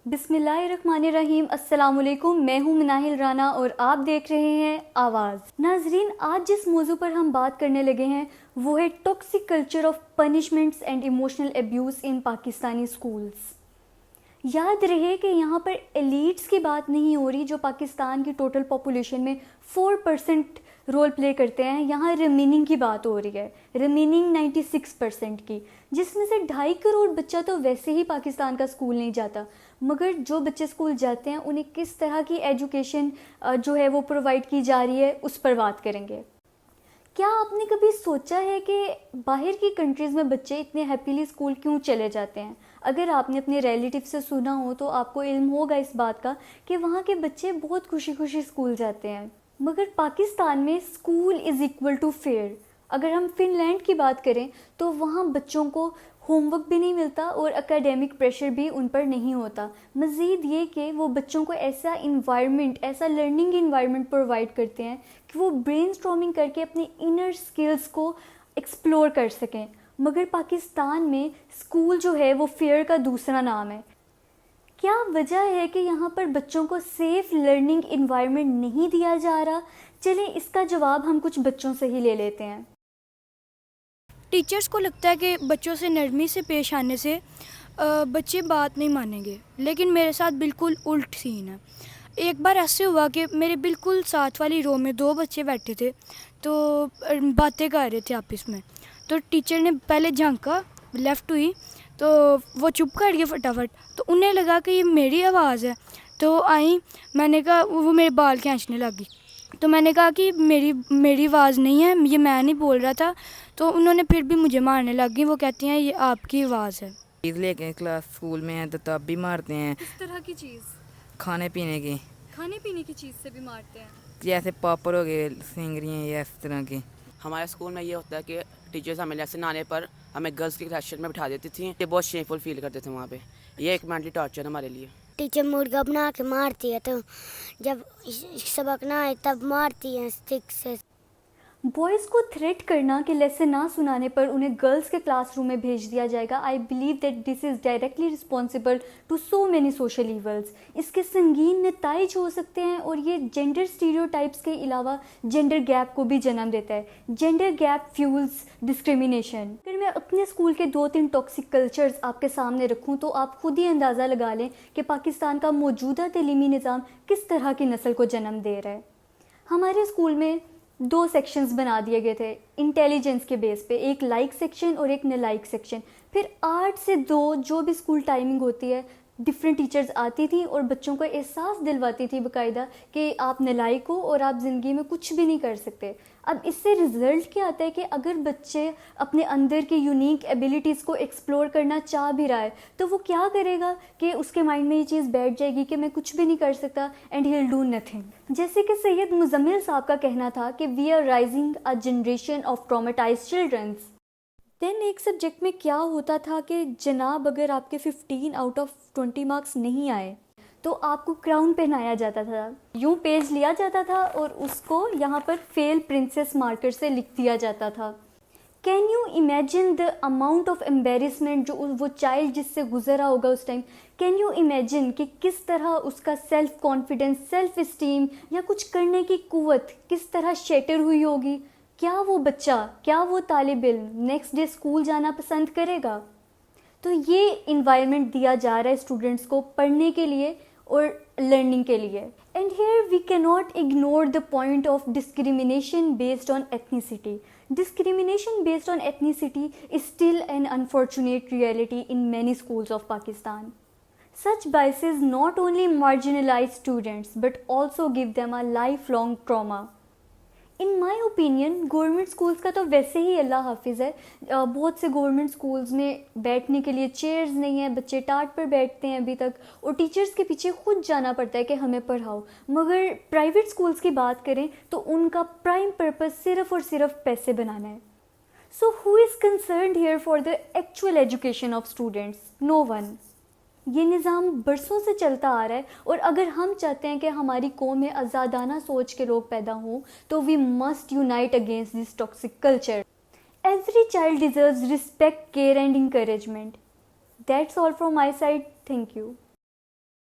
बिस्मिल्लाहिर्रहमानिर्रहीम। अस्सलाम वालेकुम। मैं हूँ मिनाहिल राना और आप देख रहे हैं आवाज़। नाजरीन, आज जिस मौजू पर हम बात करने लगे हैं वो है toxic culture of punishments and emotional abuse in Pakistani schools. याद रहे कि यहाँ पर एलीट्स की बात नहीं हो रही जो पाकिस्तान की टोटल पॉपुलेशन में 4% रोल प्ले करते हैं। यहाँ रिमेनिंग की बात हो रही है, रिमेनिंग 96% की, जिसमें से 2.5 करोड़ बच्चा तो वैसे ही पाकिस्तान का स्कूल नहीं जाता। मगर जो बच्चे स्कूल जाते हैं उन्हें किस तरह की एजुकेशन जो है वो प्रोवाइड की जा रही है, उस पर बात करेंगे। क्या आपने कभी सोचा है कि बाहर की कंट्रीज़ में बच्चे इतने हैप्पीली स्कूल क्यों चले जाते हैं? अगर आपने अपने रिलेटिव से सुना हो तो आपको इल्म होगा इस बात का कि वहाँ के बच्चे बहुत खुशी खुशी स्कूल जाते हैं। मगर पाकिस्तान में school is equal to fair. अगर हम फ़िनलैंड की बात करें तो वहाँ बच्चों को होमवर्क भी नहीं मिलता और एकेडमिक प्रेशर भी उन पर नहीं होता। मज़ीद ये कि वो बच्चों को ऐसा इन्वायरमेंट, ऐसा लर्निंग इन्वायरमेंट प्रोवाइड करते हैं कि वो ब्रेनस्टॉर्मिंग करके अपने इनर स्किल्स को एक्सप्लोर कर सकें। मगर पाकिस्तान में स्कूल जो है वो फेयर का दूसरा नाम है। क्या वजह है कि यहाँ पर बच्चों को सेफ़ लर्निंग इन्वायरमेंट नहीं दिया जा रहा? चलें इसका जवाब हम कुछ बच्चों से ही ले लेते हैं। टीचर्स को लगता है कि बच्चों से नरमी से पेश आने से बच्चे बात नहीं मानेंगे, लेकिन मेरे साथ बिल्कुल उल्ट सीन है। एक बार ऐसे हुआ कि मेरे बिल्कुल साथ वाली रो में 2 बच्चे बैठे थे, तो बातें कर रहे थे आपस में। तो टीचर ने पहले झांका, लेफ़्ट हुई तो वो चुप कर गए फटाफट। तो उन्हें लगा कि ये मेरी आवाज़ है, तो आई। मैंने कहा, वो मेरे बाल खींचने लगी। तो मैंने कहा कि मेरी आवाज़ नहीं है, ये मैं नहीं बोल रहा था। तो उन्होंने फिर भी मुझे मारने लग गई। वो कहती हैं ये आपकी आवाज़ है। चीज़ लेके क्लास स्कूल में है तो तब भी मारते हैं। किस तरह की चीज़? खाने पीने की चीज़ से भी मारते हैं? जैसे पापड़ हो गए, सिंगरियाँ या इस तरह की। हमारे स्कूल में ये होता है कि टीचर्स हमें लेसन आने पर हमें गर्ल्स की सेक्शन में बिठा देती थी। ये बहुत शेमफुल फील करते थे वहाँ पे। ये एक मेंटली टॉर्चर हमारे लिए। टीचर मुर्गा बना के मारती है, तो जब सबक ना आए तब मारती है स्टिक से। बॉयज़ को थ्रेट करना कि लेसन ना सुनाने पर उन्हें गर्ल्स के क्लासरूम में भेज दिया जाएगा। I believe that this is directly responsible to so many social evils. इसके संगीन नताइज हो सकते हैं और ये जेंडर स्टीरियोटाइप्स के अलावा जेंडर गैप को भी जन्म देता है। Gender gap fuels discrimination. अगर मैं अपने स्कूल के 2-3 टॉक्सिक कल्चर्स आपके सामने रखूँ तो आप खुद ही अंदाज़ा लगा लें कि पाकिस्तान का मौजूदा तलीमी निज़ाम किस तरह की नस्ल को जन्म दे रहा है। हमारे स्कूल में 2 सेक्शंस बना दिए गए थे इंटेलिजेंस के बेस पे, एक लाइक सेक्शन और एक नलाइक सेक्शन। फिर 8 से 2 जो भी स्कूल टाइमिंग होती है, डिफरेंट टीचर्स आती थी और बच्चों को एहसास दिलवाती थी बाकायदा कि आप नलाइक हो और आप ज़िंदगी में कुछ भी नहीं कर सकते। अब इससे रिज़ल्ट क्या आता है कि अगर बच्चे अपने अंदर की यूनिक एबिलिटीज़ को एक्सप्लोर करना चाह भी रहा है तो वो क्या करेगा कि उसके माइंड में ये चीज़ बैठ जाएगी कि मैं कुछ भी नहीं कर सकता and he will do nothing. जैसे कि सैयद मुज़म्मिल साहब का कहना था कि we are raising a generation of traumatized childrens. Then एक सब्जेक्ट में क्या होता था कि जनाब अगर आपके 15 आउट ऑफ 20 मार्क्स नहीं आए तो आपको क्राउन पहनाया जाता था। यूँ पेज लिया जाता था और उसको यहाँ पर फेल प्रिंसेस मार्कर से लिख दिया जाता था। Can you imagine the amount of embarrassment जो वो चाइल्ड जिससे गुजरा होगा उस टाइम? कैन यू इमेजिन कि किस तरह उसका सेल्फ कॉन्फिडेंस, सेल्फ इस्टीम या कुछ करने की कुव्वत किस तरह शेटर हुई होगी? क्या वो बच्चा, क्या वो तालिब इल्म नेक्स्ट डे स्कूल जाना पसंद करेगा? तो ये इन्वायरमेंट दिया जा रहा है स्टूडेंट्स को पढ़ने के लिए और लर्निंग के लिए। And here we can not ignore the point of discrimination based on ethnicity. Discrimination based on ethnicity is still an unfortunate reality in many schools of Pakistan. Such biases not only marginalize students but also give them a lifelong trauma. In my opinion government schools का तो वैसे ही अल्लाह हाफिज़ है। बहुत से government schools में बैठने के लिए चेयर्स नहीं है, बच्चे टाट पर बैठते हैं अभी तक और टीचर्स के पीछे खुद जाना पड़ता है कि हमें पढ़ाओ। मगर प्राइवेट स्कूल्स की बात करें तो उनका प्राइम पर्पस सिर्फ़ और सिर्फ पैसे बनाना है। So who is concerned here for the actual education of students? No one. ये निज़ाम बरसों से चलता आ रहा है और अगर हम चाहते हैं कि हमारी कौम में आज़ादाना सोच के लोग पैदा हों तो we must unite against this toxic culture. Every child deserves respect, care and encouragement. That's all from my side. Thank you.